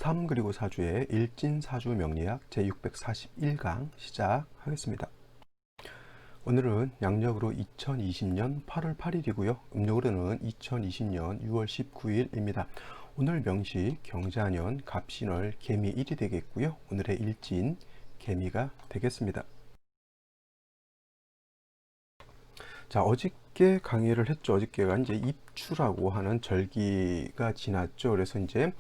고3 그리고 4주의 일진사주 명리학 제641강 시작하겠습니다. 오늘은 양력으로 2020년 8월 8일이고요. 음력으로는 2020년 6월 19일입니다. 오늘 명시 경자년 갑신월 개미 1이 되겠고요. 오늘의 일진 개미가 되겠습니다. 자, 어저께 강의를 했죠. 어저께가 이제 입추라고 하는 절기가 지났죠. 그래서 이제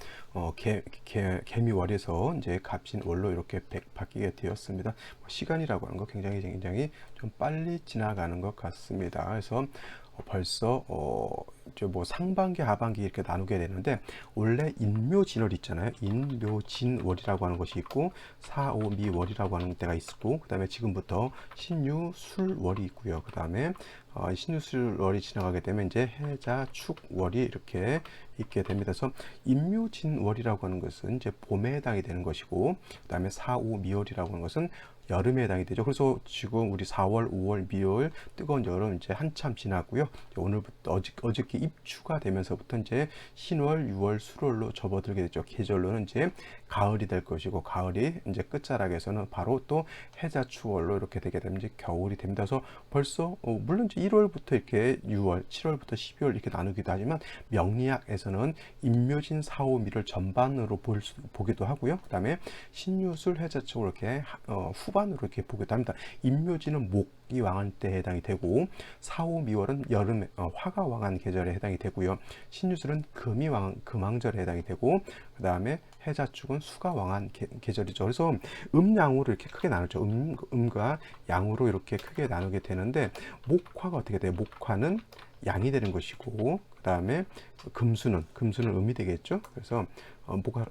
개미월에서 이제 갑신월로 이렇게 바뀌게 되었습니다. 시간이라고 하는 거 굉장히 좀 빨리 지나가는 것 같습니다. 그래서 벌써 이제 뭐 상반기 하반기 이렇게 나누게 되는데, 원래 인묘진월 있잖아요. 인묘진월이라고 하는 것이 있고 사오미월이라고 하는 때가 있고, 그 다음에 지금부터 신유술월이 있고요. 그 다음에 신유술월이 지나가게 되면 이제 해자축월이 이렇게 있게 됩니다. 그래서 인묘진월이라고 하는 것은 이제 봄에 해당이 되는 것이고, 그 다음에 사오미월이라고 하는 것은 여름에 해당이 되죠. 그래서 지금 우리 4월, 5월, 미월 뜨거운 여름 이제 한참 지났고요. 오늘부터 어저께 입추가 되면서부터 이제 신월, 6월, 수월로 접어들게 되죠. 계절로는 이제 가을이 될 것이고, 가을이 이제 끝자락에서는 바로 또 해자추월로 이렇게 되게 되면 이제 겨울이 됩니다. 그래서 벌써 물론 이제 1월부터 이렇게 6월, 7월부터 12월 이렇게 나누기도 하지만, 명리학에서는 인묘진 사오미를 전반으로 보기도 하고요. 그 다음에 신유술 해자축을 이렇게 후반으로 이렇게 보기도 합니다. 인묘진은 목이 왕한 때에 해당이 되고, 사오미월은 여름에 화가 왕한 계절에 해당이 되고요. 신유술은 금왕절에 해당이 되고, 그 다음에 해자축은 수가 왕한 계절이죠. 그래서 음양으로 이렇게 크게 나누죠. 음과 양으로 이렇게 크게 나누게 되는데, 목화가 어떻게 돼요? 목화는 양이 되는 것이고, 그 다음에 금수는 음이 되겠죠. 그래서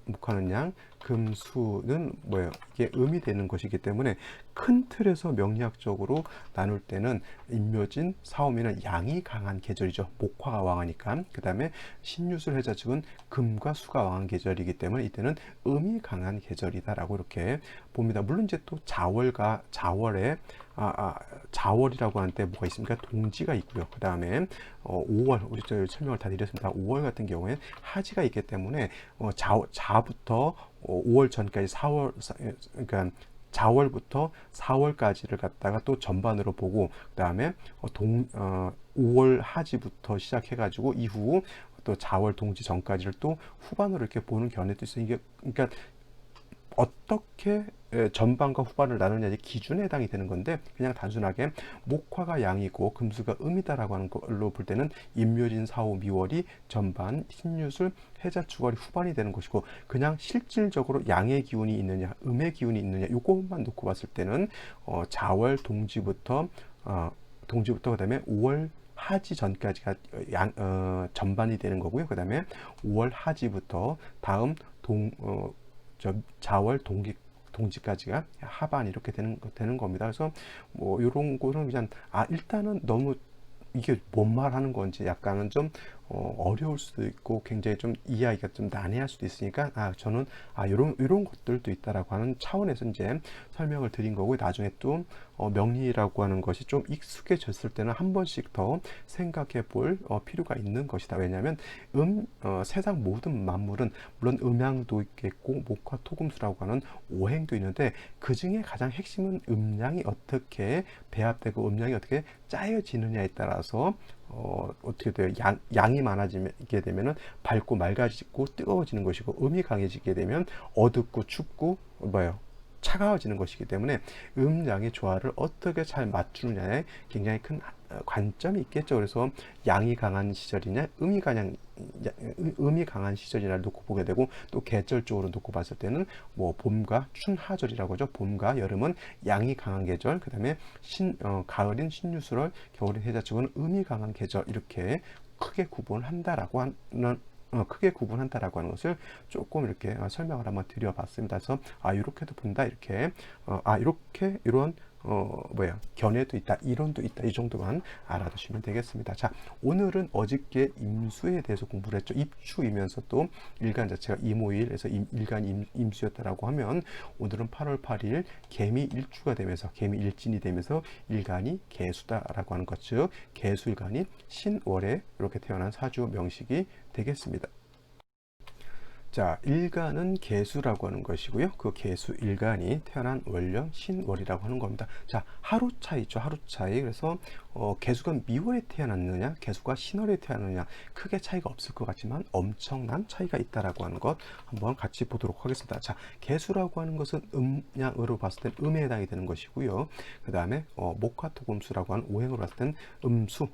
목화는 양, 금수는 뭐예요? 이게 음이 되는 것이기 때문에 큰 틀에서 명리학적으로 나눌 때는 인묘진, 사오미는 양이 강한 계절이죠. 목화가 왕하니까. 그 다음에 신유술, 해자축은 금과 수가 왕한 계절이기 때문에 이때는 음이 강한 계절이다라고 이렇게 봅니다. 물론 이제 또 자월이라고 하는 때 뭐가 있습니까? 동지가 있고요. 그 다음에 5월, 우리 저 설명을 다 드렸습니다. 5월 같은 경우에 하지가 있기 때문에 자부터 5월 전까지 그러니까 자월부터 4월까지를 갖다가 또 전반으로 보고, 그 다음에 5월 하지부터 시작해가지고 이후 또 자월 동지 전까지를 또 후반으로 이렇게 보는 견해도 있어요. 이게 그러니까 어떻게 전반과 후반을 나누느냐의 기준에 해당이 되는 건데, 그냥 단순하게 목화가 양이고 금수가 음이다라고 하는 걸로 볼 때는 인묘진, 사오미월이 전반, 신유술, 해자축월이 후반이 되는 것이고, 그냥 실질적으로 양의 기운이 있느냐 음의 기운이 있느냐 요것만 놓고 봤을 때는 자월 동지부터 그 다음에 5월 하지 전까지가 전반이 되는 거고요. 그 다음에 5월 하지부터 다음 자월 동지까지가 하반 이렇게 되는 겁니다. 그래서 뭐 이런 거는 그냥 일단은 너무 이게 뭔 말하는 건지 약간은 좀 어려울 수도 있고 굉장히 좀 이해하기가 좀 난해할 수도 있으니까 저는 이런 것들도 있다라고 하는 차원에서 이제 설명을 드린 거고, 나중에 또 명리라고 하는 것이 좀 익숙해졌을 때는 한 번씩 더 생각해 볼 필요가 있는 것이다. 왜냐하면 세상 모든 만물은 물론 음양도 있겠고 목화 토금수라고 하는 오행도 있는데, 그 중에 가장 핵심은 음양이 어떻게 배합되고 음양이 어떻게 짜여지느냐에 따라서 어떻게 돼요? 양이 많아지게 되면은 밝고 맑아지고 뜨거워지는 것이고, 음이 강해지게 되면 어둡고 춥고 차가워지는 것이기 때문에 음양의 조화를 어떻게 잘 맞추느냐에 굉장히 큰 관점이 있겠죠. 그래서 양이 강한 시절이냐 음이 강한 시절이냐를 놓고 보게 되고, 또 계절적으로 놓고 봤을 때는 뭐 봄과 춘하절이라고 하죠. 봄과 여름은 양이 강한 계절, 그 다음에 가을인 신유술월, 겨울인 해자축은 음이 강한 계절, 이렇게 크게 구분한다라고 하는 것을 조금 이렇게 설명을 한번 드려봤습니다. 그래서 이렇게도 본다, 이렇게 이렇게 이런 견해도 있다, 이론도 있다, 이 정도만 알아두시면 되겠습니다. 자, 오늘은 어저께 임수에 대해서 공부를 했죠. 입추이면서 또 일간 자체가 임오일에서 일간 임수였다라고 하면, 오늘은 8월 8일 개미 일주가 되면서 개미 일진이 되면서 일간이 개수다라고 하는 것, 즉 개수일간이 신월에 이렇게 태어난 사주 명식이 되겠습니다. 자, 일간은 계수라고 하는 것이고요. 그 계수 일간이 태어난 월령 신월이라고 하는 겁니다. 자, 하루 차이죠. 하루 차이. 그래서 계수가 미월에 태어났느냐, 계수가 신월에 태어났느냐 크게 차이가 없을 것 같지만 엄청난 차이가 있다라고 하는 것 한번 같이 보도록 하겠습니다. 자, 계수라고 하는 것은 음양으로 봤을 땐 음에 해당이 되는 것이고요. 그 다음에 목화토금수라고 하는 오행으로 봤을 땐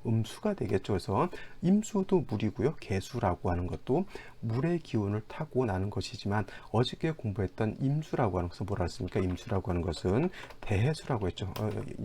음수가 되겠죠. 그래서 임수도 물이고요. 계수라고 하는 것도 물의 기운을 타고 나는 것이지만 어저께 공부했던 임수라고 하는 것은 뭐라 했습니까? 임수라고 하는 것은 대해수라고 했죠.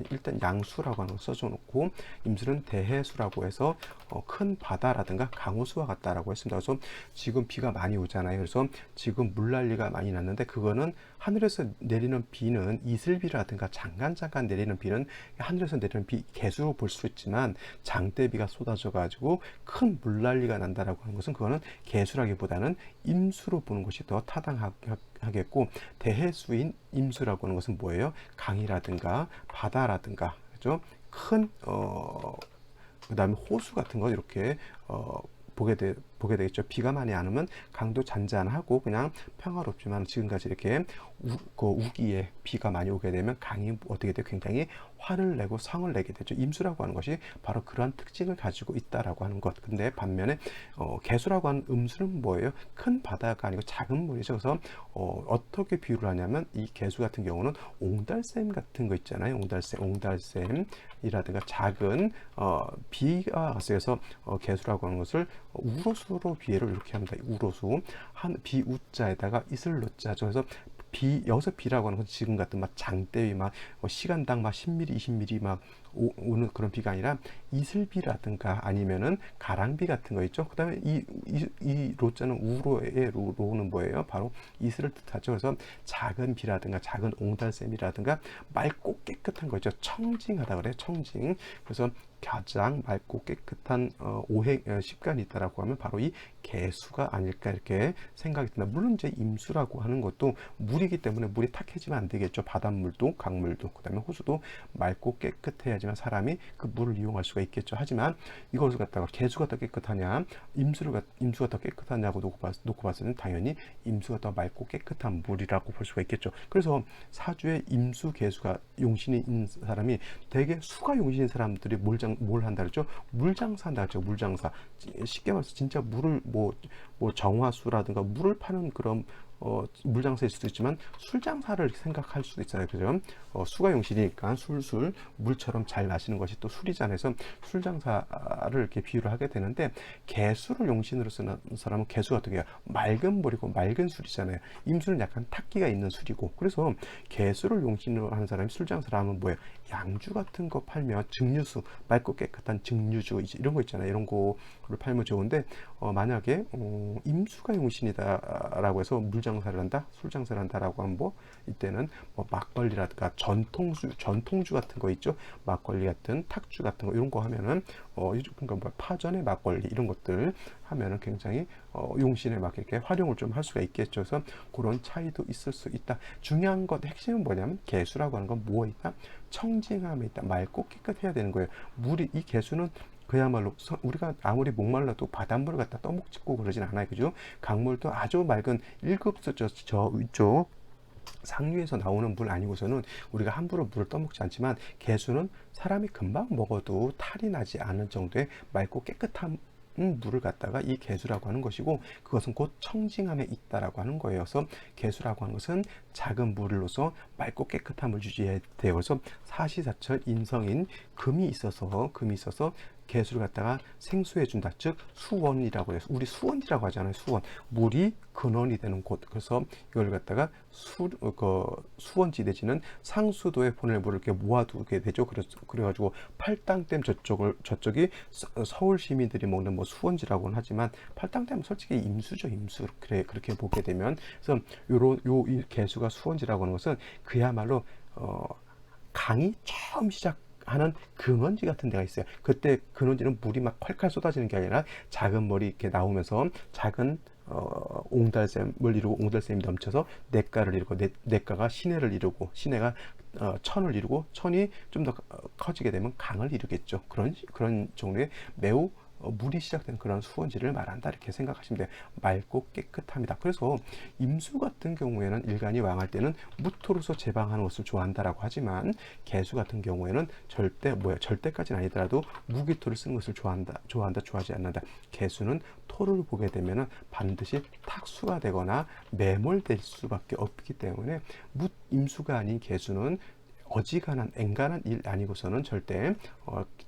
일단 양수라고 하는 거 써줘놓고 임수는 대해수라고 해서 큰 바다라든가 강호수와 같다라고 했습니다. 그래서 지금 비가 많이 오잖아요. 그래서 지금 물난리가 많이 났는데 그거는 하늘에서 내리는 비는 이슬비라든가 잠깐 내리는 비는 하늘에서 내리는 비 개수로 볼 수 있지만 장대비가 쏟아져 가지고 큰 물난리가 난다라고 하는 것은 그거는 개수라기보다는 임수로 보는 것이 더 타당하겠고, 대해수인 임수라고 하는 것은 뭐예요? 강이라든가 바다라든가 그죠? 큰 그다음에 호수 같은 거 이렇게 보게 되겠죠. 비가 많이 안 오면 강도 잔잔하고 그냥 평화롭지만 지금까지 이렇게 우기에 비가 많이 오게 되면 강이 어떻게 돼요? 굉장히 화를 내고 성을 내게 되죠. 임수라고 하는 것이 바로 그러한 특징을 가지고 있다라고 하는 것. 근데 반면에 개수라고 하는 음수는 뭐예요? 큰 바다가 아니고 작은 물이죠. 그래서 어떻게 비유를 하냐면 이 개수 같은 경우는 옹달샘 같은 거 있잖아요. 옹달샘이라든가 작은 비가 왔어서 개수라고 하는 것을 우로수로 비례를 이렇게 합니다. 우로수 한 비우자에다가 이슬로자죠. 그래서 여기서 비라고 하는 건 지금 같은 막 장대위 막 시간당 막 10mm, 20mm 막 오는 그런 비가 아니라 이슬비라든가 아니면은 가랑비 같은 거 있죠. 그 다음에 이 로자는 우로의 로는 뭐예요? 바로 이슬을 뜻하죠. 그래서 작은 비라든가 작은 옹달샘이라든가 맑고 깨끗한 거 있죠. 청징하다 그래요. 청징. 그래서 가장 맑고 깨끗한 습관이 있다라고 하면 바로 이 개수가 아닐까 이렇게 생각이 듭니다. 물론 이제 임수라고 하는 것도 물이기 때문에 물이 탁해지면 안 되겠죠. 바닷물도 강물도 그다음에 호수도 맑고 깨끗해야지만 사람이 그 물을 이용할 수가 있겠죠. 하지만 이것을 갖다가 개수가 더 깨끗하냐 임수가 더 깨끗하냐고 놓고 봤을 때 당연히 임수가 더 맑고 깨끗한 물이라고 볼 수가 있겠죠. 그래서 사주에 임수 개수가 용신인 사람이 되게 수가 용신인 사람들이 뭘 한다 그랬죠? 물장사 한다 그랬죠. 물장사. 쉽게 말해서 진짜 물을 뭐 정화수라든가 물을 파는 그런 물장사일 수도 있지만 술장사를 생각할 수도 있잖아요. 그죠? 수가 용신이니까 술술 물처럼 잘 마시는 것이 또 술이잖아요. 그래서 술장사를 이렇게 비유를 하게 되는데 개수를 용신으로 쓰는 사람은 개수가 어떻게 해요? 맑은 물이고 맑은 술이잖아요. 임수는 약간 탁기가 있는 술이고 그래서 개수를 용신으로 하는 사람이 술장사를 하면 뭐예요? 양주 같은 거 팔면 증류수 맑고 깨끗한 증류주 이런 거 있잖아요. 이런 거를 팔면 좋은데 만약에 임수가 용신이다라고 해서 물장사를 한다, 술장사를 한다라고 하면 이때는 막걸리라든가 전통주 같은 거 있죠. 막걸리 같은 탁주 같은 거 이런 거 하면은 그러니까 파전의 막걸리 이런 것들 하면은 굉장히 용신에 막 이렇게 활용을 좀 할 수가 있겠죠. 그래서 그런 차이도 있을 수 있다. 중요한 것 핵심은 뭐냐면 개수라고 하는 건 뭐에 있다? 청징함에 있다. 맑고 깨끗해야 되는 거예요. 이 개수는 그야말로 우리가 아무리 목말라도 바닷물을 갖다 떠먹고 그러진 않아요. 그죠? 강물도 아주 맑은 1급수 저 위쪽 상류에서 나오는 물 아니고서는 우리가 함부로 물을 떠먹지 않지만 개수는 사람이 금방 먹어도 탈이 나지 않을 정도의 맑고 깨끗한 물을 갖다가 이 개수라고 하는 것이고 그것은 곧 청징함에 있다라고 하는 거예요. 그래서 개수라고 하는 것은 작은 물로서 맑고 깨끗한 물 유지해야 돼요. 그래서 사시사철 인성인 금이 있어서 개수를 갖다가 생수해 준다. 즉 수원이라고 해서 우리 수원이라고 하잖아요. 수원. 물이 근원이 되는 곳. 그래서 이걸 갖다가 수원지대지는 상수도에 보낼 물을 이렇게 모아두게 되죠. 그래가지고 팔당댐 저쪽이 서울 시민들이 먹는 수원지라고는 하지만 팔당댐은 솔직히 임수죠. 임수. 그렇게 보게 되면 그래서 이 개수가 수원지라고 하는 것은 그야말로 강이 처음 하는 근원지 같은 데가 있어요. 그때 근원지는 물이 막 콸콸 쏟아지는 게 아니라 작은 물이 이렇게 나오면서 작은 옹달샘을 이루고 옹달샘이 넘쳐서 냇가를 이루고 냇가가 시내를 이루고 시내가 천을 이루고 천이 좀 더 커지게 되면 강을 이루겠죠. 그런 종류의 매우 물이 시작된 그런 수원지를 말한다 이렇게 생각하시면 돼요. 맑고 깨끗합니다. 그래서 임수 같은 경우에는 일간이 왕할 때는 무토로서 제방하는 것을 좋아한다라고 하지만 개수 같은 경우에는 절대까지는 아니더라도 무기토를 쓰는 것을 좋아하지 않는다. 개수는 토를 보게 되면 반드시 탁수가 되거나 매몰될 수밖에 없기 때문에 임수가 아닌 개수는 어지간한 앵간한 일 아니고서는 절대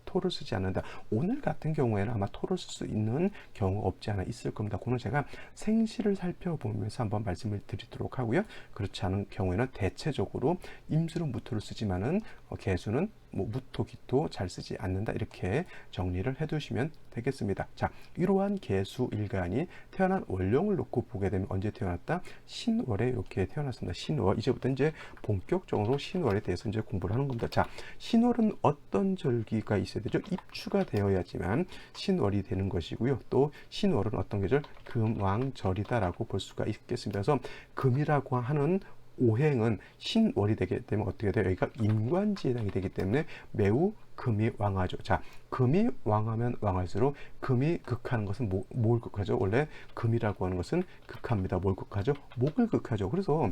토를 쓰지 않는다. 오늘 같은 경우에는 아마 토를 쓸 수 있는 경우가 없지 않아 있을 겁니다. 그거는 제가 생시를 살펴보면서 한번 말씀을 드리도록 하고요. 그렇지 않은 경우에는 대체적으로 임수는 무토를 쓰지만은 개수는 무토, 기토 잘 쓰지 않는다. 이렇게 정리를 해두시면 되겠습니다. 자, 이러한 개수 일간이 태어난 원령을 놓고 보게 되면 언제 태어났다? 신월에 이렇게 태어났습니다. 신월. 이제부터 이제 본격적으로 신월에 대해서 이제 공부를 하는 겁니다. 자, 신월은 어떤 절기가 있어야 되죠? 입추가 되어야지만 신월이 되는 것이고요. 또 신월은 어떤 계절? 금왕절이다라고 볼 수가 있겠습니다. 그래서 금이라고 하는 오행은 신월이 되게 되면 어떻게 돼요? 여기가 인관지에 해당이 되기 때문에 매우 금이 왕하죠. 자, 금이 왕하면 왕할수록 금이 극하는 것은 뭘 극하죠? 원래 금이라고 하는 것은 극합니다. 뭘 극하죠? 목을 극하죠. 그래서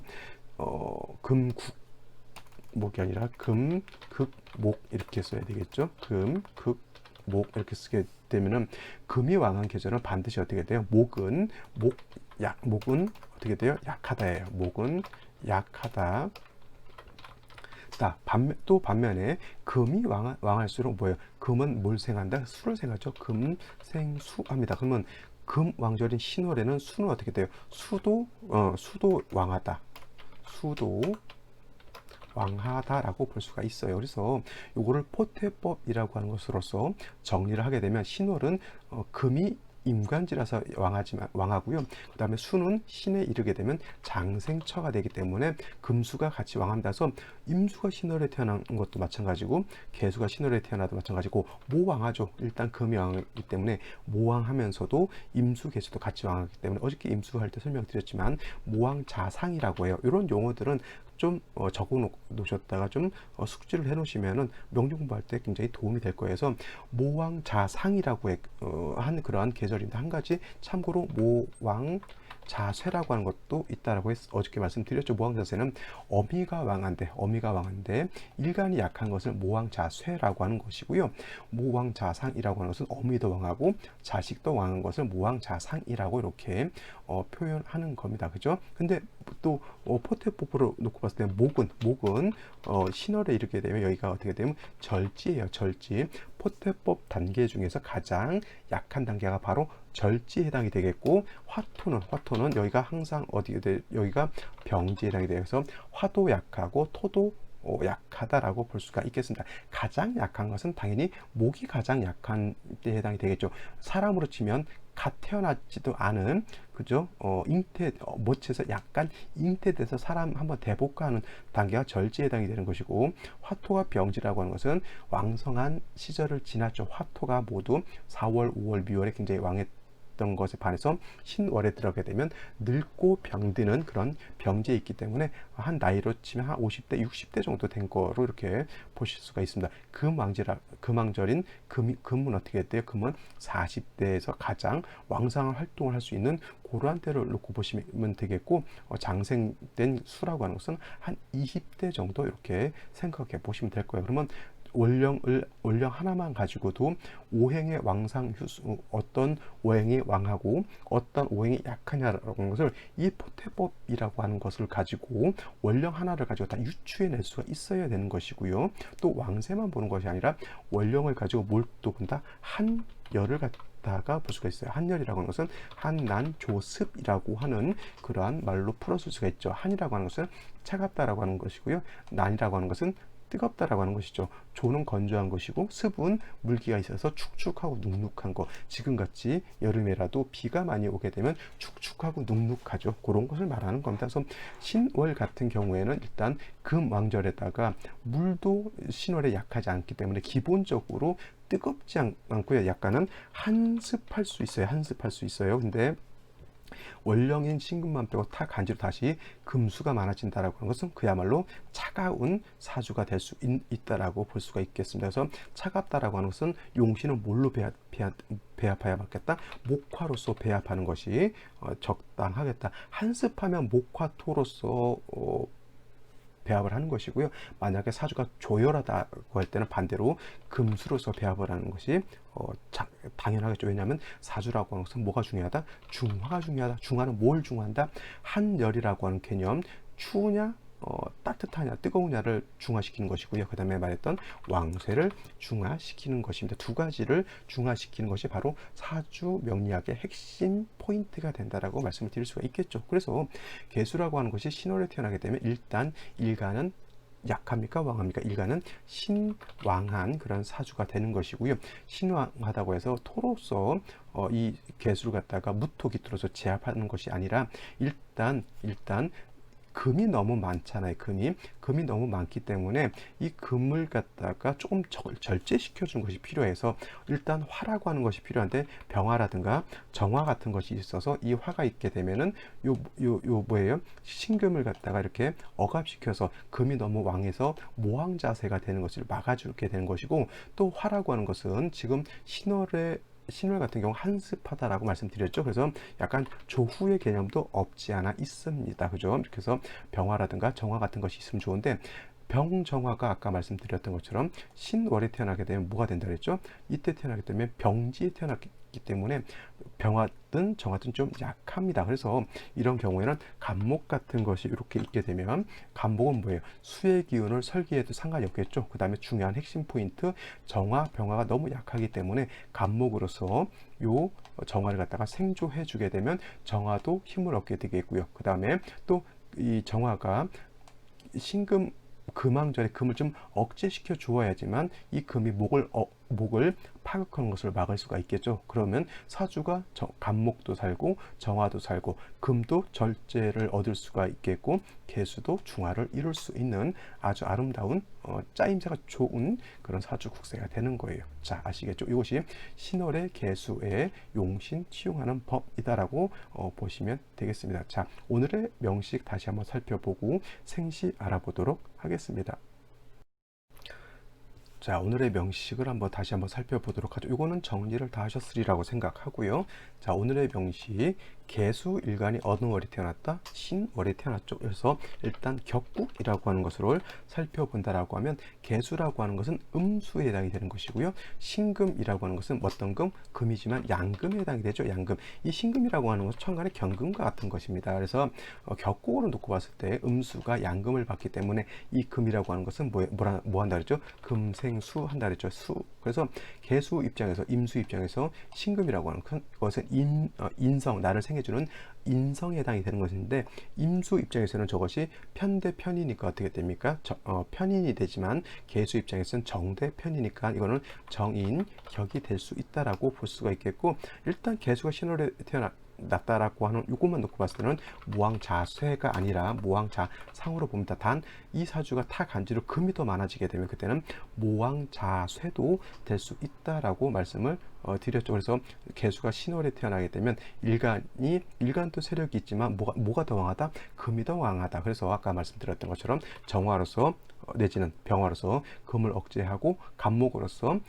목이 아니라 금, 극, 목 이렇게 써야 되겠죠. 금, 극, 목 이렇게 쓰게 되면은 금이 왕한 계절은 반드시 어떻게 돼요? 목은 어떻게 돼요? 약하다예요. 목은 약하다. 또 반면에 금이 왕할수록 뭐예요? 금은 뭘 생한다? 수를 생하죠. 금생수합니다. 그러면 금왕절인 신월에는 수는 어떻게 돼요? 수도 왕하다. 수도 왕하다라고 볼 수가 있어요. 그래서 이거를 포태법이라고 하는 것으로서 정리를 하게 되면 신월은 금이 임관지라서 왕하고요. 그 다음에 수는 신에 이르게 되면 장생처가 되기 때문에 금수가 같이 왕합니다. 그래서 임수가 신월에 태어난 것도 마찬가지고 개수가 신월에 태어나도 마찬가지고 모왕하죠. 일단 금이 왕이기 때문에 모왕하면서도 임수 개수도 같이 왕하기 때문에 어저께 임수할 때 설명드렸지만 모왕자상이라고 해요. 이런 용어들은 좀 적어 놓으셨다가 좀 숙지를 해 놓으시면은 명리 공부할 때 굉장히 도움이 될 거예요. 그래서 모왕자상이라고 한 그러한 계절인데 한 가지 참고로 모왕자쇠라고 하는 것도 있다라고 어저께 말씀드렸죠. 모왕자쇠는 어미가 왕한데 일간이 약한 것을 모왕자쇠라고 하는 것이고요. 모왕자상이라고 하는 것은 어미도 왕하고 자식도 왕한 것을 모왕자상이라고 이렇게 표현하는 겁니다. 그죠? 근데 또 포태법으로 놓고 봤을 때 목은 신월에 이르게 되면 여기가 어떻게 되면 절지예요. 절지. 포태법 단계 중에서 가장 약한 단계가 바로 절지에 해당이 되겠고 화토는 여기가 항상 여기가 병지에 해당이 되어서 화도 약하고 토도 약하다라고 볼 수가 있겠습니다. 가장 약한 것은 당연히 목이 가장 약한 때 해당이 되겠죠. 사람으로 치면 갓 태어나지도 않은 그죠? 모체에서 약간 잉태돼서 사람 한번 대복하는 단계가 절지에 해당이 되는 것이고 화토가 병지라고 하는 것은 왕성한 시절을 지났죠. 화토가 모두 4월, 5월, 미월에 굉장히 왕했던 것에 반해서 신월에 들어가게 되면 늙고 병드는 그런 병지에 있기 때문에 한 나이로 치면 한 50대, 60대 정도 된 거로 이렇게 보실 수가 있습니다. 금왕절인 금은 어떻게 했대요? 금은 40대에서 가장 왕성한 활동을 할 수 있는 그러한 때를 놓고 보시면 되겠고 장생된 수라고 하는 것은 한 20대 정도 이렇게 생각해 보시면 될 거예요. 그러면 원령 하나만 가지고도 오행의 왕상 휴수, 어떤 오행이 왕하고 어떤 오행이 약하냐라는 것을 이 포태법이라고 하는 것을 가지고 원령 하나를 가지고 다 유추해낼 수가 있어야 되는 것이고요. 또 왕세만 보는 것이 아니라 원령을 가지고 뭘 또 본다? 한열을 갖다가 볼 수가 있어요. 한열이라고 하는 것은 한난조습이라고 하는 그러한 말로 풀어줄 수가 있죠. 한이라고 하는 것은 차갑다라고 하는 것이고요. 난이라고 하는 것은 뜨겁다라고 하는 것이죠. 조는 건조한 것이고 습은 물기가 있어서 축축하고 눅눅한 거. 지금같이 여름에라도 비가 많이 오게 되면 축축하고 눅눅하죠. 그런 것을 말하는 겁니다. 그래서 신월 같은 경우에는 일단 금왕절에다가 물도 신월에 약하지 않기 때문에 기본적으로 뜨겁지 않고요. 약간은 한습할 수 있어요. 근데 원령인 신금만 빼고 타 간지로 다시 금수가 많아진다라고 하는 것은 그야말로 차가운 사주가 될 수 있다라고 볼 수가 있겠습니다. 그래서 차갑다라고 하는 것은 용신은 뭘로 배합해야 맞겠다? 목화로서 배합하는 것이 적당하겠다. 한습하면 목화토로서 배합을 하는 것이고요. 만약에 사주가 조열하다고 할 때는 반대로 금수로서 배합을 하는 것이 당연하겠죠. 왜냐하면 사주라고 하는 것은 뭐가 중요하다? 중화가 중요하다. 중화는 뭘 중화한다? 한열이라고 하는 개념, 추우냐 따뜻하냐 뜨거우냐를 중화시키는 것이고요. 그 다음에 말했던 왕쇠를 중화시키는 것입니다. 두 가지를 중화시키는 것이 바로 사주 명리학의 핵심 포인트가 된다라고 말씀을 드릴 수가 있겠죠. 그래서 개수라고 하는 것이 신월에 태어나게 되면 일단 일간은 약합니까? 왕합니까? 일간은 신왕한 그런 사주가 되는 것이고요. 신왕하다고 해서 토로서 이 개수를 갖다가 무토기토로서 제압하는 것이 아니라 일단 금이 너무 많잖아요. 금이 너무 많기 때문에 이 금을 갖다가 조금 절제시켜 주는 것이 필요해서 일단 화라고 하는 것이 필요한데 병화라든가 정화 같은 것이 있어서 이 화가 있게 되면은 뭐예요? 신금을 갖다가 이렇게 억압시켜서 금이 너무 왕해서 모황 자세가 되는 것을 막아주게 되는 것이고, 또 화라고 하는 것은 지금 신월 같은 경우 한습하다라고 말씀드렸죠. 그래서 약간 조후의 개념도 없지 않아 있습니다. 그죠? 그래서 병화라든가 정화 같은 것이 있으면 좋은데, 병정화가 아까 말씀드렸던 것처럼 신월에 태어나게 되면 뭐가 된다 그랬죠? 이때 태어나게 되면 병지에 태어났기 때문에 병화든 정화든 좀 약합니다. 그래서 이런 경우에는 간목 같은 것이 이렇게 있게 되면, 간목은 뭐예요? 수의 기운을 설계해도 상관이 없겠죠. 그 다음에 중요한 핵심 포인트, 정화, 병화가 너무 약하기 때문에 간목으로서 요 정화를 갖다가 생조해 주게 되면 정화도 힘을 얻게 되겠고요. 그 다음에 또 이 정화가 신금 금왕전에 금을 좀 억제시켜 주어야지만 이 금이 목을 파극하는 것을 막을 수가 있겠죠. 그러면 사주가 간목도 살고 정화도 살고 금도 절제를 얻을 수가 있겠고 개수도 중화를 이룰 수 있는 아주 아름다운 짜임새가 좋은 그런 사주 국세가 되는 거예요. 자, 아시겠죠? 이것이 신월의 개수의 용신 치용하는 법이다라고 보시면 되겠습니다. 자, 오늘의 명식 다시 한번 살펴보고 생시 알아보도록 하겠습니다. 자, 오늘의 명식을 다시 한번 살펴보도록 하죠. 이거는 정리를 다 하셨으리라고 생각하고요. 자, 오늘의 명식, 개수 일간이 어느 월에 태어났다? 신월에 태어났죠. 그래서 일단 격국이라고 하는 것을 살펴본다라고 하면, 개수라고 하는 것은 음수에 해당이 되는 것이고요. 신금이라고 하는 것은 어떤 금? 금이지만 양금에 해당이 되죠. 양금. 이 신금이라고 하는 것은 천간의 경금과 같은 것입니다. 그래서 격국으로 놓고 봤을 때 음수가 양금을 받기 때문에 이 금이라고 하는 것은 뭐 한다 그랬죠? 금생수 한다 그랬죠. 수. 그래서 개수 입장에서, 임수 입장에서 신금이라고 하는 것은 인성, 나를 생해주는 인성에 해당이 되는 것인데, 임수 입장에서는 저것이 편대편이니까 어떻게 됩니까? 편인이 되지만 개수 입장에서는 정대편이니까 이거는 정인, 격이 될 수 있다라고 볼 수가 있겠고, 일단 개수가 신월에 태어났다라고 하는 이것만 놓고 봤을 때는 모왕자쇠가 아니라 모왕자상으로 봅니다. 단 이 사주가 타간지로 금이 더 많아지게 되면 그때는 모왕자쇠도 될 수 있다라고 말씀을 드렸죠. 그래서 개수가 신월에 태어나게 되면 일간도 세력이 있지만 뭐가 더 왕하다? 금이 더 왕하다. 그래서 아까 말씀드렸던 것처럼 정화로서 내지는 병화로서 금을 억제하고 간목으로서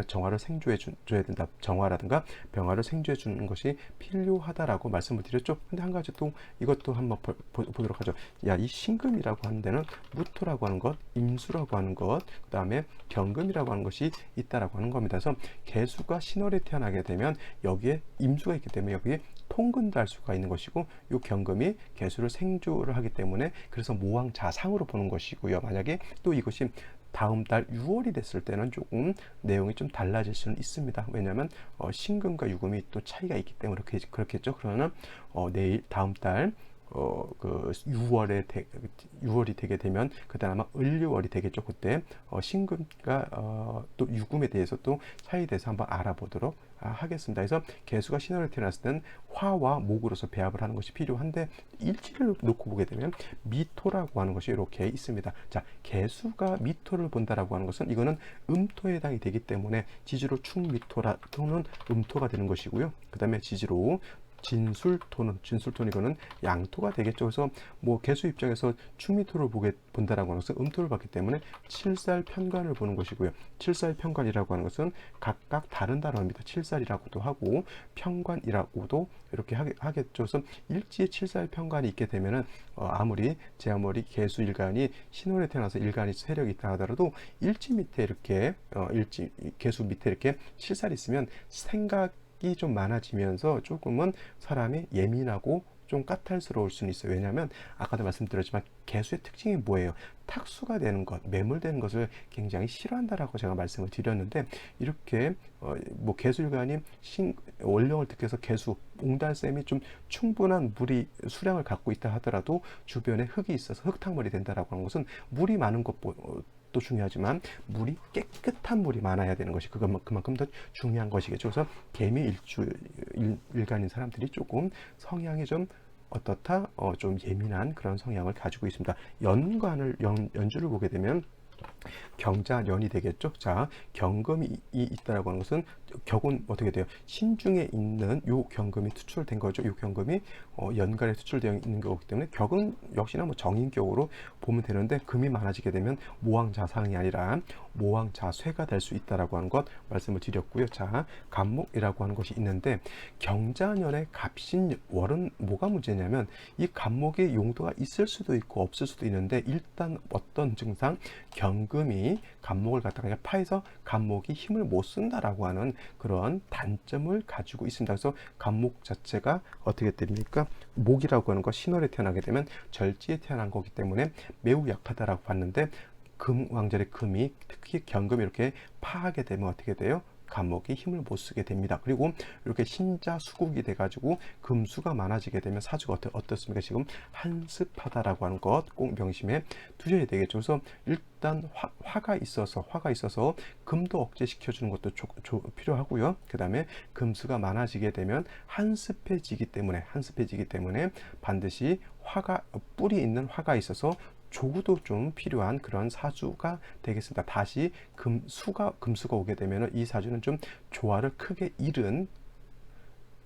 정화를 생조해 줘야 된다. 정화라든가 병화를 생조해 주는 것이 필요하다라고 말씀을 드렸죠. 근데 한 가지 또 이것도 한번 보도록 하죠. 이 신금이라고 하는 데는 무토라고 하는 것, 임수라고 하는 것, 그 다음에 경금이라고 하는 것이 있다라고 하는 겁니다. 그래서 개수가 신월에 태어나게 되면 여기에 임수가 있기 때문에 여기에 통근도 할 수가 있는 것이고, 이 경금이 개수를 생조를 하기 때문에 그래서 모왕자상으로 보는 것이고요. 만약에 또 이것이 다음 달 6월이 됐을 때는 조금 내용이 좀 달라질 수는 있습니다. 왜냐하면 신금과 유금이 또 차이가 있기 때문에 그렇겠죠. 그러면 다음 달 6월이 되게 되면 그때 아마 을유월이 되겠죠. 그때 신금과 또 유금에 대해서 또 차이에 대해서 한번 알아보도록 하겠습니다. 그래서 개수가 신월에 태어났을 때는 화와 목으로서 배합을 하는 것이 필요한데, 일지를 놓고 보게 되면 미토라고 하는 것이 이렇게 있습니다. 자, 개수가 미토를 본다라고 하는 것은 이거는 음토에 해당이 되기 때문에 지지로 충미토라 또는 음토가 되는 것이고요. 그 다음에 지지로 진술토는 이거는 양토가 되겠죠. 그래서 뭐 개수 입장에서 충미토를 본다라고 하는 것은 음토를 봤기 때문에 칠살편관을 보는 것이고요. 칠살편관이라고 하는 것은 각각 다른 단어입니다. 칠살이라고도 하고 편관이라고도 이렇게 하겠죠. 그래서 일지에 칠살편관이 있게 되면은 아무리 개수일간이 신월에 태어나서 일간이 세력이 있다 하더라도 일지 밑에 이렇게 개수 밑에 이렇게 칠살이 있으면 생각이 좀 많아지면서 조금은 사람이 예민하고 좀 까탈스러울 수는 있어요. 왜냐하면 아까도 말씀드렸지만 개수의 특징이 뭐예요? 탁수가 되는 것, 매몰되는 것을 굉장히 싫어한다라고 제가 말씀을 드렸는데, 이렇게 뭐 개수일간이 원령을 득해서 개수 옹달샘이 좀 충분한 수량을 갖고 있다 하더라도 주변에 흙이 있어서 흙탕물이 된다라고 하는 것은 물이 많은 것도 중요하지만 물이 깨끗한 물이 많아야 되는 것이 그만큼 더 중요한 것이겠죠. 그래서 개미 일간인 사람들이 조금 성향이 좀 어떻다? 좀 예민한 그런 성향을 가지고 있습니다. 연주를 보게 되면 경자년이 되겠죠. 자, 경금이 있다라고 하는 것은 격은 어떻게 돼요? 신중에 있는 요 경금이 투출된 거죠. 요 경금이 연간에 투출되어 있는 거기 때문에 격은 역시나 뭐 정인격으로 보면 되는데, 금이 많아지게 되면 모왕자상이 아니라 모왕자쇠가 될 수 있다라고 하는 것 말씀을 드렸고요. 자, 갑목이라고 하는 것이 있는데, 경자년의 갑신월은 뭐가 문제냐면 이 갑목의 용도가 있을 수도 있고 없을 수도 있는데, 일단 어떤 증상, 경금이 갑목을 갖다가 파해서 갑목이 힘을 못 쓴다라고 하는 그런 단점을 가지고 있습니다. 그래서 갑목 자체가 어떻게 됩니까? 목이라고 하는 것, 신월에 태어나게 되면 절지에 태어난 거기 때문에 매우 약하다라고 봤는데, 금왕절의 금이 특히 경금이 이렇게 파하게 되면 어떻게 돼요? 갑목이 힘을 못 쓰게 됩니다. 그리고 이렇게 신자 수국이 돼가지고 금수가 많아지게 되면 사주가 어떻습니까? 지금 한습하다라고 하는 것 꼭 명심해 두셔야 되겠죠. 그래서 일단 화가 있어서 금도 억제시켜주는 것도 필요하고요. 그 다음에 금수가 많아지게 되면 한습해지기 때문에 반드시 뿔이 있는 화가 있어서 조구도 좀 필요한 그런 사주가 되겠습니다. 다시 금수가 오게 되면 이 사주는 좀 조화를 크게 잃은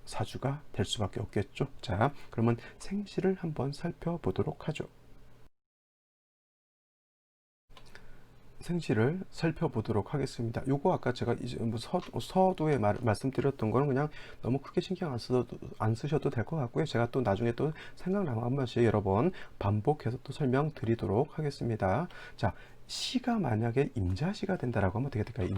사주가 될 수밖에 없겠죠. 자, 그러면 생시를 한번 살펴보도록 하죠. 생시를 살펴보도록 하겠습니다. 요거 아까 제가 이제 뭐 서두에 말씀드렸던 거는 그냥 너무 크게 신경 안 쓰셔도 될 것 같고요. 제가 또 나중에 또 생각나면 한 번씩 여러 번 반복해서 또 설명드리도록 하겠습니다. 자, 시가 만약에 임자시가 된다라고 하면 어떻게 될까요?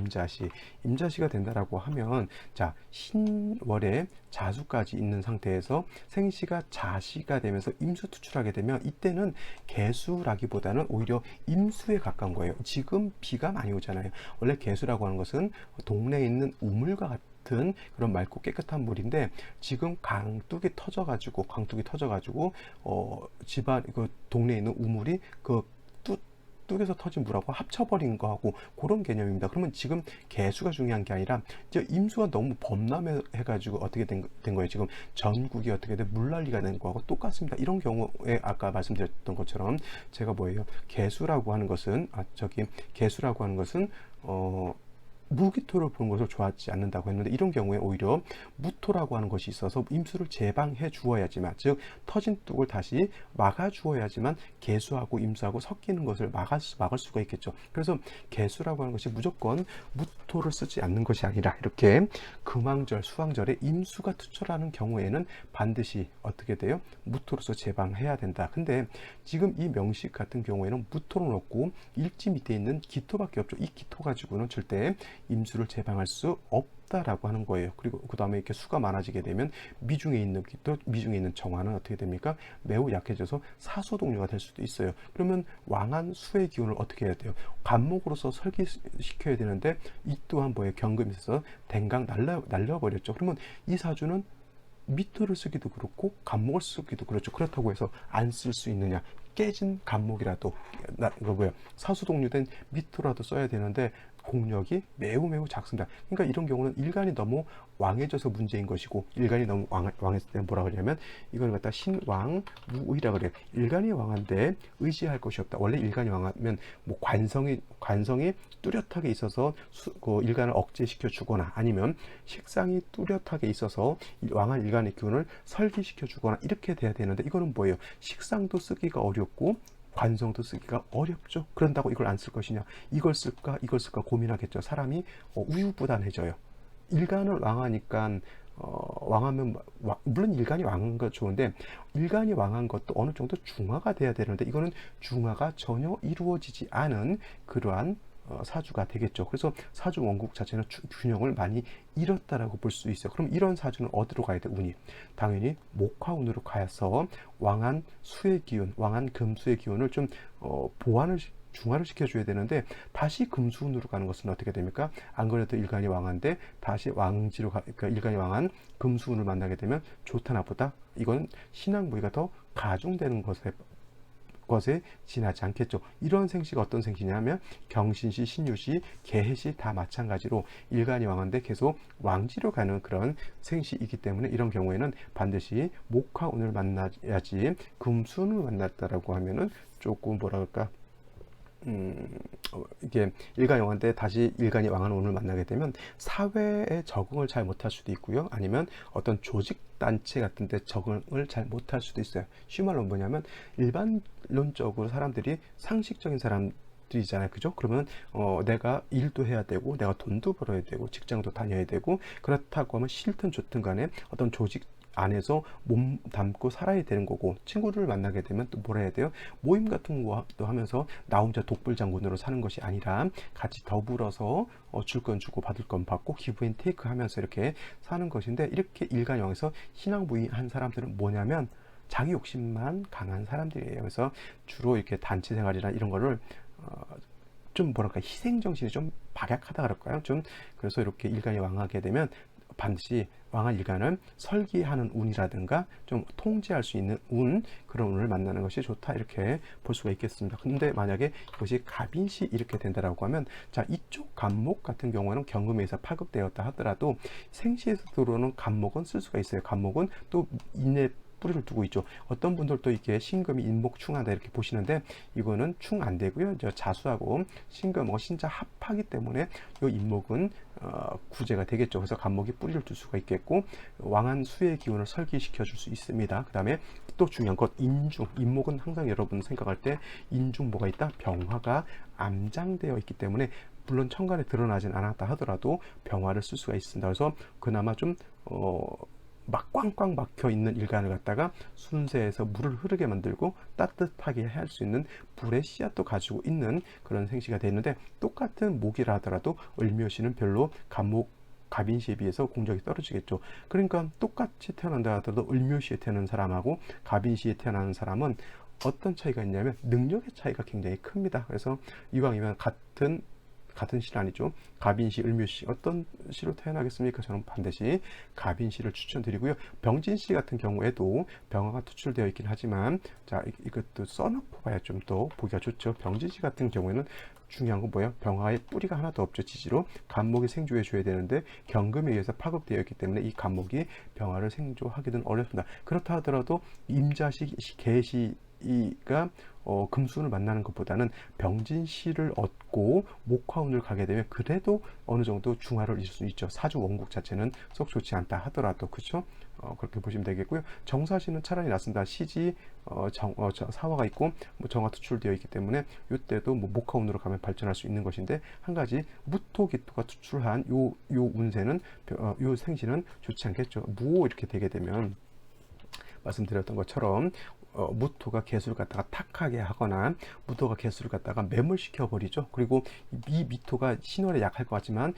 임자시가 된다라고 하면, 자, 신월에 자수까지 있는 상태에서 생시가 자시가 되면서 임수 투출하게 되면, 이때는 개수라기보다는 오히려 임수에 가까운 거예요. 지금 비가 많이 오잖아요. 원래 개수라고 하는 것은 동네에 있는 우물과 같은 그런 맑고 깨끗한 물인데, 지금 강둑이 터져가지고 집안 동네에 있는 우물이 뚝에서 터진 물하고 합쳐버린 거하고 그런 개념입니다. 그러면 지금 개수가 중요한 게 아니라 이제 임수가 너무 범람해가지고 어떻게 된 거예요? 지금 전국이 어떻게 돼 물난리가 된 거하고 똑같습니다. 이런 경우에 아까 말씀드렸던 것처럼 제가 개수라고 하는 것은 무기토를 보는 것을 좋아하지 않는다고 했는데, 이런 경우에 오히려 무토라고 하는 것이 있어서 임수를 제방해 주어야지만, 즉 터진 뚝을 다시 막아 주어야지만 개수하고 임수하고 섞이는 것을 막을 수가 있겠죠. 그래서 개수라고 하는 것이 무조건 무토를 쓰지 않는 것이 아니라, 이렇게 금왕절, 수왕절에 임수가 투철하는 경우에는 반드시 어떻게 돼요? 무토로서 제방해야 된다. 근데 지금 이 명식 같은 경우에는 무토는 없고 일지 밑에 있는 기토밖에 없죠. 이 기토 가지고는 절대 임수를 제방할 수 없다라고 하는 거예요. 그리고 그 다음에 이렇게 수가 많아지게 되면 미중에 있는 기토, 미중에 있는 정화는 어떻게 됩니까? 매우 약해져서 사소동류가 될 수도 있어요. 그러면 왕한 수의 기운을 어떻게 해야 돼요? 간목으로서 설기시켜야 되는데, 이 또한 경금이 있어서 댕강 날려버렸죠. 그러면 이 사주는 미토를 쓰기도 그렇고 간목을 쓰기도 그렇죠. 그렇다고 해서 안 쓸 수 있느냐? 깨진 간목이라도 사수동류된 미토라도 써야 되는데, 공력이 매우 작습니다. 그러니까 이런 경우는 일간이 너무 왕해져서 문제인 것이고, 일간이 너무 왕했을 때는 뭐라 그러냐면 이걸 갖다 신왕무의라 그래요. 일간이 왕한데 의지할 것이 없다. 원래 일간이 왕하면 뭐 관성이 뚜렷하게 있어서 그 일간을 억제시켜 주거나, 아니면 식상이 뚜렷하게 있어서 왕한 일간의 기운을 설기시켜 주거나, 이렇게 돼야 되는데, 이거는 뭐예요? 식상도 쓰기가 어렵고 관성도 쓰기가 어렵죠. 그런다고 이걸 안 쓸 것이냐, 이걸 쓸까 이걸 쓸까 고민하겠죠. 사람이 우유부단해져요. 일간을 왕하니까 왕하면 물론 일간이 왕한 거 좋은데, 일간이 왕한 것도 어느 정도 중화가 돼야 되는데, 이거는 중화가 전혀 이루어지지 않은 그러한 사주가 되겠죠. 그래서 사주 원국 자체는 균형을 많이 잃었다라고 볼 수 있어요. 그럼 이런 사주는 어디로 가야 돼? 운이 당연히 목화운으로 가서 왕한 수의 기운, 왕한 금수의 기운을 좀 중화를 시켜줘야 되는데, 다시 금수운으로 가는 것은 어떻게 됩니까? 안 그래도 일간이 왕한데 다시 그러니까 일간이 왕한 금수운을 만나게 되면 좋다 나쁘다, 이건 신앙무의가 더 가중되는 것에 지나지 않겠죠. 이런 생시가 어떤 생시냐면 경신시, 신유시, 개해시 다 마찬가지로 일간이 왕한데 계속 왕지로 가는 그런 생시이기 때문에, 이런 경우에는 반드시 목화운을 만나야지, 금수운을 만났다라고 하면은 조금 뭐라 그럴까, 이게 일간이 왕한테 다시 일간이 왕한 운을 만나게 되면 사회에 적응을 잘 못할 수도 있고요, 아니면 어떤 조직 단체 같은 데 적응을 잘 못할 수도 있어요. 쉬운 말로 뭐냐면, 일반론적으로 사람들이 상식적인 사람들이잖아요, 그죠? 그러면 내가 일도 해야 되고, 내가 돈도 벌어야 되고, 직장도 다녀야 되고, 그렇다고 하면 싫든 좋든 간에 어떤 조직 안에서 몸 담고 살아야 되는 거고, 친구를 만나게 되면 또 뭘 해야 돼요? 모임 같은 것도 하면서 나 혼자 독불장군으로 사는 것이 아니라 같이 더불어서 줄 건 주고 받을 건 받고 기브 앤 테이크 하면서 이렇게 사는 것인데, 이렇게 일간형에서 신앙부의한 사람들은 뭐냐면 자기 욕심만 강한 사람들이에요. 그래서 주로 이렇게 단체 생활이나 이런 거를 좀 뭐랄까, 희생정신이 좀 박약하다 그럴까요? 좀 그래서 이렇게 일간이 왕하게 되면 반드시 왕한 일간을 설기하는 운이라든가 좀 통제할 수 있는 그런 운을 만나는 것이 좋다, 이렇게 볼 수가 있겠습니다. 근데 만약에 이것이 갑인시 이렇게 된다라고 하면, 자, 이쪽 갑목 같은 경우는 경금에서 파급되었다 하더라도 생시에서 들어오는 갑목은 쓸 수가 있어요. 갑목은 또 인내 뿌리를 두고 있죠. 어떤 분들도 이게 신금이 인목충한다 이렇게 보시는데, 이거는 충 안 되고요. 자수하고 신금 신자 합하기 때문에 이 인목은 구제가 되겠죠. 그래서 갑목이 뿌리를 둘 수가 있겠고, 왕한 수의 기운을 설기시켜 줄 수 있습니다. 그 다음에 또 중요한 것, 인중. 인목은 항상 여러분 생각할 때 인중 뭐가 있다? 병화가 암장되어 있기 때문에, 물론 천간에 드러나진 않았다 하더라도 병화를 쓸 수가 있습니다. 그래서 그나마 좀 막 꽝꽝 막혀 있는 일간을 갖다가 순세에서 물을 흐르게 만들고 따뜻하게 할 수 있는 불의 씨앗도 가지고 있는 그런 생시가 되는데, 똑같은 목이라 하더라도 을묘시는 별로 갑인시에 비해서 공적이 떨어지겠죠. 그러니까 똑같이 태어난다 하더라도 을묘시에 태어난 사람하고 갑인시에 태어나는 사람은 어떤 차이가 있냐면 능력의 차이가 굉장히 큽니다. 그래서 이왕이면 같은 시는 아니죠. 갑인시, 을묘시 어떤 시로 태어나겠습니까? 저는 반드시 갑인시를 추천드리고요. 병진시 같은 경우에도 병화가 투출되어 있긴 하지만, 자, 이것도 써놓고 봐야 좀 더 보기가 좋죠. 병진시 같은 경우에는 중요한 건 뭐예요? 병화의 뿌리가 하나도 없죠. 지지로 간목이 생조해 줘야 되는데 경금에 의해서 파급되어 있기 때문에 이 간목이 병화를 생조하기는 어렵습니다. 그렇다 하더라도 임자시, 개시가 금수운을 만나는 것보다는 병진시를 얻고 목화운을 가게 되면 그래도 어느 정도 중화를 이룰 수 있죠. 사주 원국 자체는 썩 좋지 않다 하더라도, 그렇죠? 그렇게 보시면 되겠고요. 정사시는 차라리 낫습니다. 시지 사화가 있고 정화 투출되어 있기 때문에 이때도 목화운으로 가면 발전할 수 있는 것인데, 한 가지 무토기토가 투출한 요 운세는 요 생시는 좋지 않겠죠. 무호 이렇게 되게 되면 말씀드렸던 것처럼 무토가 개수를 갖다가 탁하게 하거나 무토가 개수를 갖다가 매몰시켜 버리죠. 그리고 이 미토가 신월에 약할 것 같지만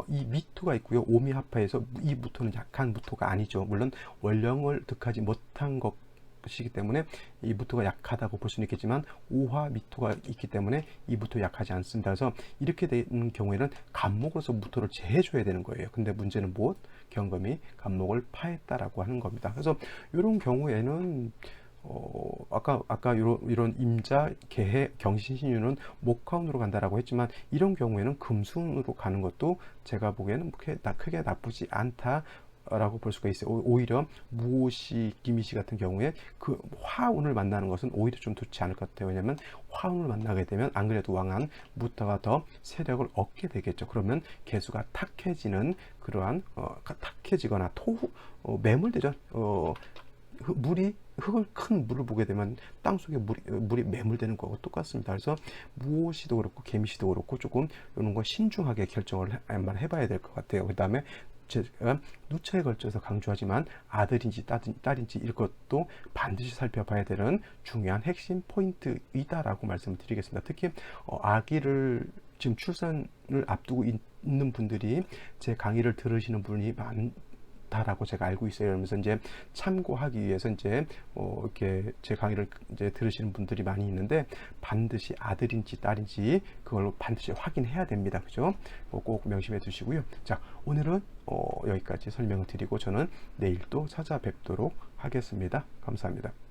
이 미토가 있고요. 오미합파에서 이 무토는 약한 무토가 아니죠. 물론 원령을 득하지 못한 것이기 때문에 이 무토가 약하다고 볼 수는 있겠지만, 오화 미토가 있기 때문에 이 무토 약하지 않습니다. 그래서 이렇게 되는 경우에는 갑목으로서 무토를 제해줘야 되는 거예요. 근데 문제는 무엇? 경금이 갑목을 파했다라고 하는 겁니다. 그래서 이런 경우에는 아까 아까 이런 임자, 개해, 경신신유는 목화운으로 간다라고 했지만 이런 경우에는 금수운으로 가는 것도 제가 보기에는 크게 나쁘지 않다라고 볼 수가 있어요. 오히려 무오시, 기미시 같은 경우에 그 화운을 만나는 것은 오히려 좀 좋지 않을 것 같아요. 왜냐하면 화운을 만나게 되면 안 그래도 왕한 무토가 더 세력을 얻게 되겠죠. 그러면 개수가 탁해지는 그러한 탁해지거나 매몰되죠. 큰 물을 보게 되면 땅 속에 물이 매몰되는 거하고 똑같습니다. 그래서 무엇이도 그렇고 개미시도 그렇고 조금 이런 거 신중하게 결정을 한번 해봐야 될 것 같아요. 그 다음에 제가 누차에 걸쳐서 강조하지만 아들인지 딸인지 이것도 반드시 살펴봐야 되는 중요한 핵심 포인트이다라고 말씀을 드리겠습니다. 특히 아기를 지금 출산을 앞두고 있는 분들이 제 강의를 들으시는 분이 다라고 제가 알고 있어요. 그러면서 이제 참고하기 위해서 이제 이렇게 제 강의를 이제 들으시는 분들이 많이 있는데 반드시 아들인지 딸인지 그걸로 반드시 확인해야 됩니다. 그죠? 꼭 명심해 두시고요. 자, 오늘은 여기까지 설명을 드리고 저는 내일 또 찾아뵙도록 하겠습니다. 감사합니다.